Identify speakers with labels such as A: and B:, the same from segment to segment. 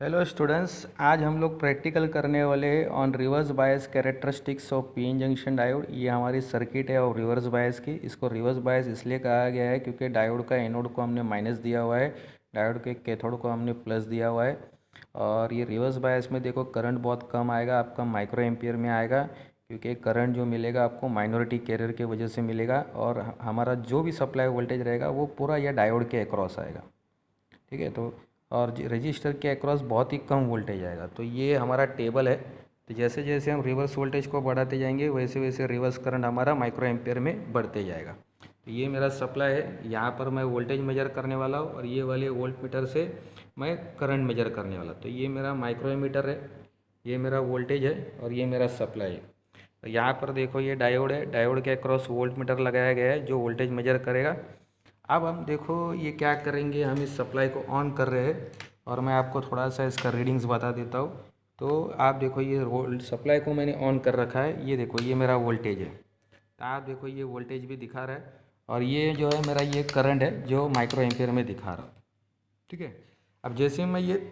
A: Hello students, आज हम लोग प्रैक्टिकल करने वाले हैं on reverse bias characteristics of PN junction diode. ये हमारी सर्किट है और रिवर्स बायस की। इसको रिवर्स बायस इसलिए कहा गया है क्योंकि डायोड का एनोड को हमने माइनस दिया हुआ है, डायोड के कैथोड को हमने प्लस दिया हुआ है। और ये रिवर्स बायस में देखो करंट बहुत कम आएगा, आपका माइक्रो एम्पियर में आएगा, क्योंकि करंट जो मिलेगा आपको माइनॉरिटी कैरियर के वजह से मिलेगा। और हमारा जो भी सप्लाई वोल्टेज रहेगा वो पूरा यह डायोड के अक्रॉस आएगा, ठीक है। तो और रजिस्टर के अक्रॉस बहुत ही कम वोल्टेज आएगा। तो ये हमारा टेबल है। तो जैसे जैसे हम रिवर्स वोल्टेज को बढ़ाते जाएंगे वैसे वैसे रिवर्स करंट हमारा माइक्रो एम्पियर में बढ़ते जाएगा। तो ये मेरा सप्लाई है, यहाँ पर मैं वोल्टेज मेजर करने वाला हूँ और ये वाले वोल्ट मीटर से मैं करंट मेजर करने वाला। तो ये मेरा माइक्रो एमीटर है, ये मेरा वोल्टेज है और ये मेरा सप्लाई है। तो यहाँ पर देखो ये डायोड है, डायोड के अक्रॉस वोल्ट मीटर लगाया गया है जो वोल्टेज मेजर करेगा। अब हम देखो ये क्या करेंगे, हम इस सप्लाई को ऑन कर रहे हैं और मैं आपको थोड़ा सा इसका रीडिंग्स बता देता हूँ। तो आप देखो ये सप्लाई को मैंने ऑन कर रखा है, ये देखो ये मेरा वोल्टेज है। तो आप देखो ये वोल्टेज भी दिखा रहा है और ये जो है मेरा ये करंट है जो माइक्रो एम्पियर में दिखा रहा हूँ, ठीक है। अब जैसे मैं ये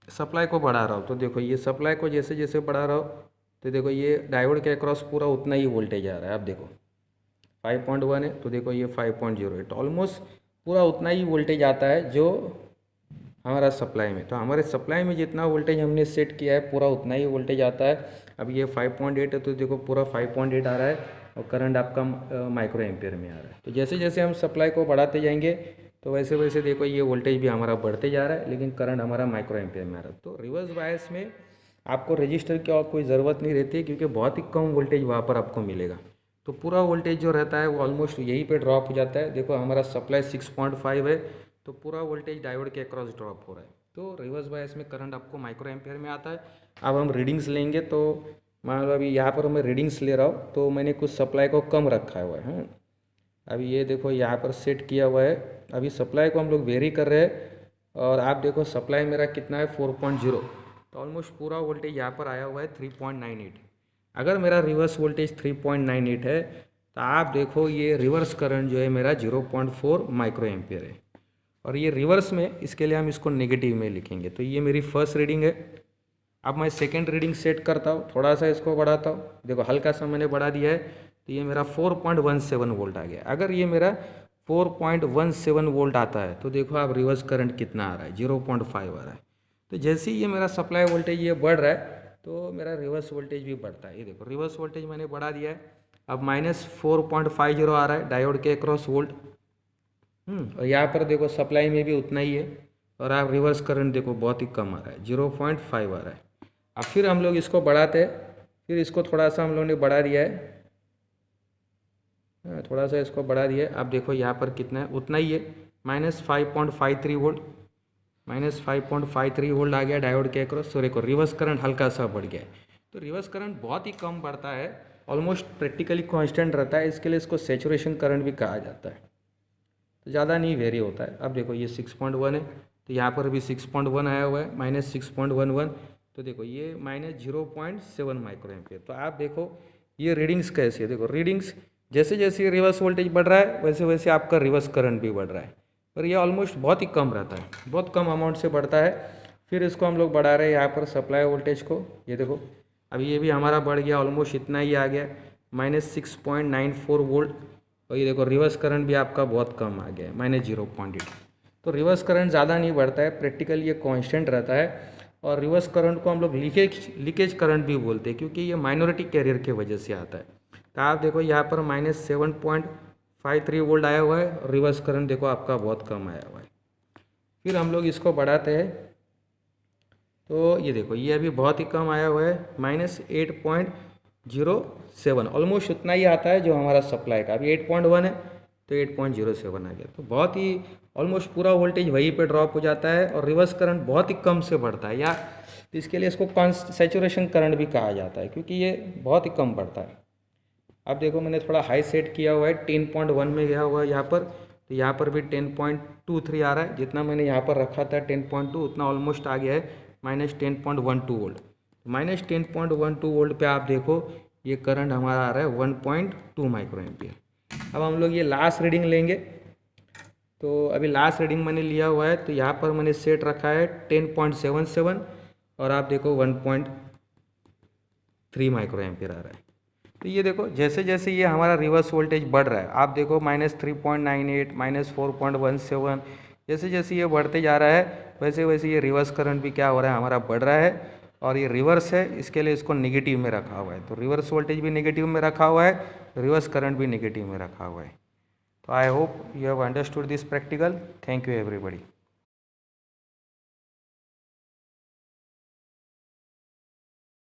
A: सप्लाई को बढ़ा रहा हूँ तो देखो ये सप्लाई को जैसे जैसे बढ़ा रहा हूँ तो देखो ये डायोड के अक्रॉस पूरा उतना ही वोल्टेज आ रहा है। आप देखो 5.1 है तो देखो ये 5.0 है, तो ऑलमोस्ट पूरा उतना ही वोल्टेज आता है जो हमारा सप्लाई में। तो हमारे सप्लाई में जितना वोल्टेज हमने सेट किया है पूरा उतना ही वोल्टेज आता है। अब ये 5.8 है तो देखो पूरा 5.8 आ रहा है और करंट आपका माइक्रो एम्पियर में आ रहा है। तो जैसे जैसे हम सप्लाई को बढ़ाते जाएंगे तो वैसे वैसे देखो ये वोल्टेज भी हमारा बढ़ते जा रहा है, लेकिन करंट हमारा माइक्रो एम्पियर में आ रहा है। तो रिवर्स बायस में आपको रजिस्टर की और कोई ज़रूरत नहीं रहती, क्योंकि बहुत ही कम वोल्टेज वहाँ पर आपको मिलेगा। तो पूरा वोल्टेज जो रहता है वो ऑलमोस्ट यहीं पे ड्रॉप हो जाता है। देखो हमारा सप्लाई 6.5 है तो पूरा वोल्टेज डायोड के अक्रॉस ड्रॉप हो रहा है। तो रिवर्स बायस में करंट आपको माइक्रो एम्पियर में आता है। अब हम रीडिंग्स लेंगे तो मान लो अभी यहाँ पर मैं रीडिंग्स ले रहा हूँ तो मैंने कुछ सप्लाई को कम रखा हुआ है। अभी ये देखो यहाँ पर सेट किया हुआ है, अभी सप्लाई को हम लोग वेरी कर रहे हैं और आप देखो सप्लाई मेरा कितना है 4.0, तो ऑलमोस्ट पूरा वोल्टेज यहाँ पर आया हुआ है 3.98। अगर मेरा रिवर्स वोल्टेज 3.98 है तो आप देखो ये रिवर्स करंट जो है मेरा 0.4 माइक्रो एम्पियर है। और ये रिवर्स में इसके लिए हम इसको नेगेटिव में लिखेंगे। तो ये मेरी फर्स्ट रीडिंग है। अब मैं सेकेंड रीडिंग सेट करता हूँ, थोड़ा सा इसको बढ़ाता हूँ, देखो हल्का सा मैंने बढ़ा दिया है तो ये मेरा 4.17 वोल्ट आ गया। अगर ये मेरा 4.17 वोल्ट आता है तो देखो आप रिवर्स करंट कितना आ रहा है, 0.5 आ रहा है। तो जैसे ही ये मेरा सप्लाई वोल्टेज ये बढ़ रहा है तो मेरा रिवर्स वोल्टेज भी बढ़ता है। ये देखो रिवर्स वोल्टेज मैंने बढ़ा दिया है, अब -4.50 आ रहा है डायोड के अक्रॉस वोल्ट। और यहाँ पर देखो सप्लाई में भी उतना ही है और आप रिवर्स करंट देखो बहुत ही कम आ रहा है, 0.5 आ रहा है। अब फिर हम लोग इसको बढ़ाते हैं, फिर इसको थोड़ा सा हम लोगों ने बढ़ा दिया है, थोड़ा सा इसको बढ़ा दिया है। अब देखो यहाँ पर कितना है, उतना ही है, -5.53 वोल्ट, -5.53 वोल्ट आ गया डायोड के अक्रॉस। तो देखो रिवर्स करंट हल्का सा बढ़ गया है। तो रिवर्स करंट बहुत ही कम बढ़ता है, ऑलमोस्ट प्रैक्टिकली कांस्टेंट रहता है, इसके लिए इसको सैचुरेशन करंट भी कहा जाता है। तो ज़्यादा नहीं वेरी होता है। अब देखो ये 6.1 है तो यहाँ पर भी 6.1 आया हुआ है, -6.11। तो देखो ये -0.7 माइक्रो एम्पियर। तो आप देखो ये रीडिंग्स कैसे है, देखो रीडिंग्स जैसे जैसे रिवर्स वोल्टेज बढ़ रहा है वैसे वैसे आपका रिवर्स करंट भी बढ़ रहा है, पर ये ऑलमोस्ट बहुत ही कम रहता है, बहुत कम अमाउंट से बढ़ता है। फिर इसको हम लोग बढ़ा रहे हैं यहाँ पर सप्लाई वोल्टेज को, ये देखो अभी ये भी हमारा बढ़ गया, ऑलमोस्ट इतना ही आ गया, -6.94 वोल्ट। और ये देखो रिवर्स करंट भी आपका बहुत कम आ गया है, -0.8। तो रिवर्स करंट ज़्यादा नहीं बढ़ता है, प्रैक्टिकल ये कांस्टेंट रहता है। और रिवर्स करंट को हम लोग लीकेज करंट भी बोलते हैं, क्योंकि ये माइनॉरिटी कैरियर के वजह से आता है। तो आप देखो यहाँ पर -7.53 वोल्ट आया हुआ है और रिवर्स करंट देखो आपका बहुत कम आया हुआ है। फिर हम लोग इसको बढ़ाते हैं तो ये देखो ये अभी बहुत ही कम आया हुआ है, -8.07, ऑलमोस्ट उतना ही आता है जो हमारा सप्लाई का। अभी 8.1 है तो 8.07 आ गया। तो बहुत ही ऑलमोस्ट पूरा वोल्टेज वहीं पे ड्रॉप हो जाता है और रिवर्स करंट बहुत ही कम से बढ़ता है, या तो इसके लिए इसको सैचुरेशन करंट भी कहा जाता है, क्योंकि ये बहुत ही कम बढ़ता है। अब देखो मैंने थोड़ा हाई सेट किया हुआ है, 10.1 में गया हुआ है यहाँ पर, तो यहाँ पर भी 10.23 आ रहा है। जितना मैंने यहाँ पर रखा था 10.2 उतना ऑलमोस्ट आ गया है, -10.12 वोल्ट। -10.12 वोल्ट पे आप देखो ये करंट हमारा आ रहा है 1.2 माइक्रो एम्पियर। अब हम लोग ये लास्ट रीडिंग लेंगे तो अभी लास्ट रीडिंग मैंने लिया हुआ है, तो यहाँ पर मैंने सेट रखा है 10.77 और आप देखो 1.3 माइक्रो एम्पियर आ रहा है। तो ये देखो जैसे जैसे ये हमारा रिवर्स वोल्टेज बढ़ रहा है, आप देखो -3.98, -4.17, जैसे जैसे ये बढ़ते जा रहा है वैसे वैसे ये रिवर्स करंट भी क्या हो रहा है, हमारा बढ़ रहा है। और ये रिवर्स है, इसके लिए इसको नेगेटिव में रखा हुआ है। तो रिवर्स वोल्टेज भी नेगेटिव में रखा हुआ है, रिवर्स करंट भी नेगेटिव में रखा हुआ है। तो I hope you have understood this practical. Thank you everybody.